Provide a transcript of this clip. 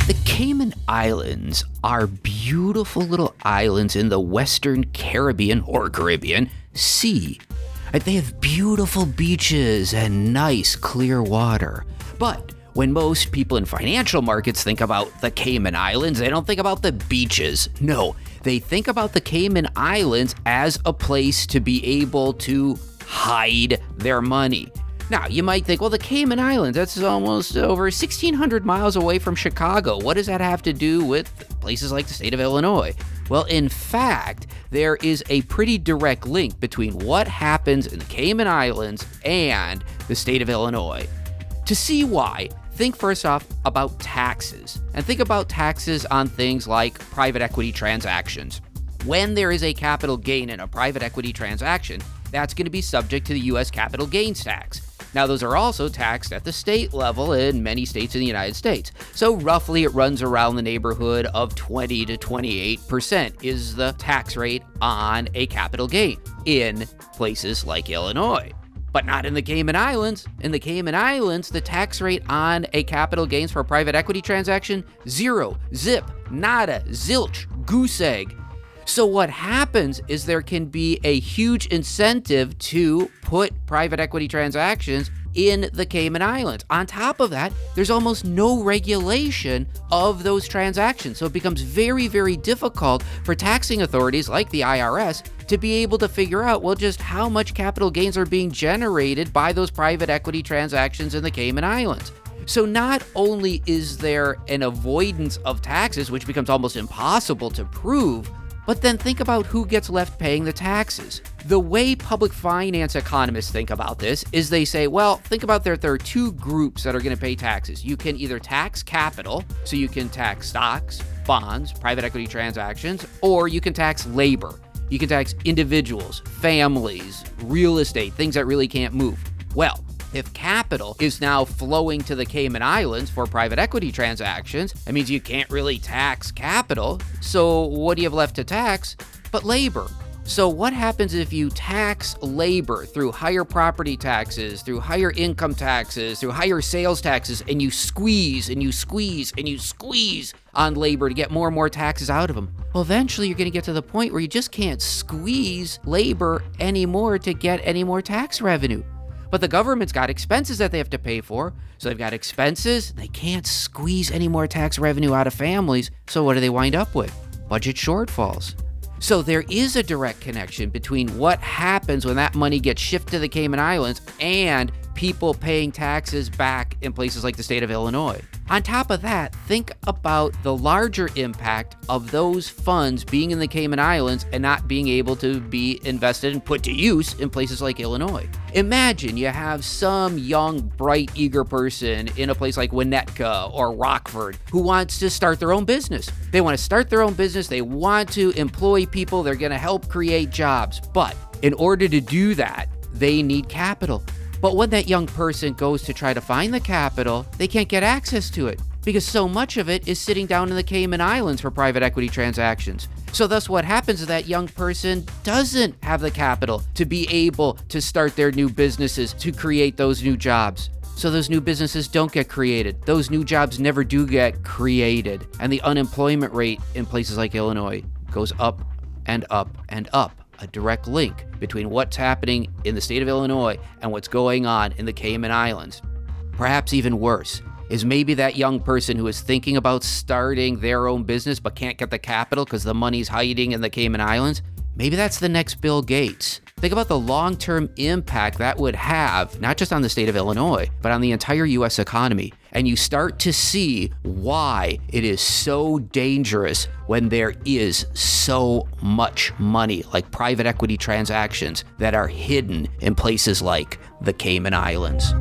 The Cayman Islands are beautiful little islands in the Western Caribbean or Caribbean Sea. They have beautiful beaches and nice clear water. But when most people in financial markets think about the Cayman Islands, they don't think about the beaches. No, they think about the Cayman Islands as a place to be able to hide their money. Now, you might think, well, the Cayman Islands, that's almost over 1,600 miles away from Chicago. What does that have to do with places like the state of Illinois? Well, in fact, there is a pretty direct link between what happens in the Cayman Islands and the state of Illinois. To see why, think first off about taxes, and think about taxes on things like private equity transactions. When there is a capital gain in a private equity transaction, that's going to be subject to the U.S. capital gains tax. Now, those are also taxed at the state level in many states in the United States. So roughly it runs around the neighborhood of 20 to 28% is the tax rate on a capital gain in places like Illinois. But not in the Cayman Islands. In the Cayman Islands, the tax rate on a capital gains for a private equity transaction, zero, zip, nada, zilch, goose egg. So what happens is there can be a huge incentive to put private equity transactions in the Cayman Islands. On top of that, there's almost no regulation of those transactions. So it becomes very, very difficult for taxing authorities like the IRS to be able to figure out, well, just how much capital gains are being generated by those private equity transactions in the Cayman Islands. So not only is there an avoidance of taxes, which becomes almost impossible to prove, but then think about who gets left paying the taxes. The way public finance economists think about this is they say, well, think about there are two groups that are going to pay taxes. You can either tax capital, so you can tax stocks, bonds, private equity transactions, or you can tax labor. You can tax individuals, families, real estate, things that really can't move. Well, if capital is now flowing to the Cayman Islands for private equity transactions, that means you can't really tax capital. So what do you have left to tax but labor? So what happens if you tax labor through higher property taxes, through higher income taxes, through higher sales taxes, and you squeeze and you squeeze and you squeeze on labor to get more and more taxes out of them? Well, eventually you're going to get to the point where you just can't squeeze labor anymore to get any more tax revenue. But the government's got expenses that they have to pay for. So they've got expenses. They can't squeeze any more tax revenue out of families. So what do they wind up with? Budget shortfalls. So there is a direct connection between what happens when that money gets shifted to the Cayman Islands and people paying taxes back in places like the state of Illinois. On top of that, think about the larger impact of those funds being in the Cayman Islands and not being able to be invested and put to use in places like Illinois. Imagine you have some young, bright, eager person in a place like Winnetka or Rockford who wants to start their own business. They want to start their own business. They want to employ people. They're going to help create jobs. But in order to do that, they need capital. But when that young person goes to try to find the capital, they can't get access to it because so much of it is sitting down in the Cayman Islands for private equity transactions. So thus what happens is that young person doesn't have the capital to be able to start their new businesses, to create those new jobs. So those new businesses don't get created. Those new jobs never do get created. And the unemployment rate in places like Illinois goes up and up and up. A direct link between what's happening in the state of Illinois and what's going on in the Cayman Islands. Perhaps even worse is maybe that young person who is thinking about starting their own business but can't get the capital because the money's hiding in the Cayman Islands. Maybe that's the next Bill Gates. Think about the long-term impact that would have, not just on the state of Illinois, but on the entire U.S. economy. And you start to see why it is so dangerous when there is so much money, like private equity transactions, that are hidden in places like the Cayman Islands.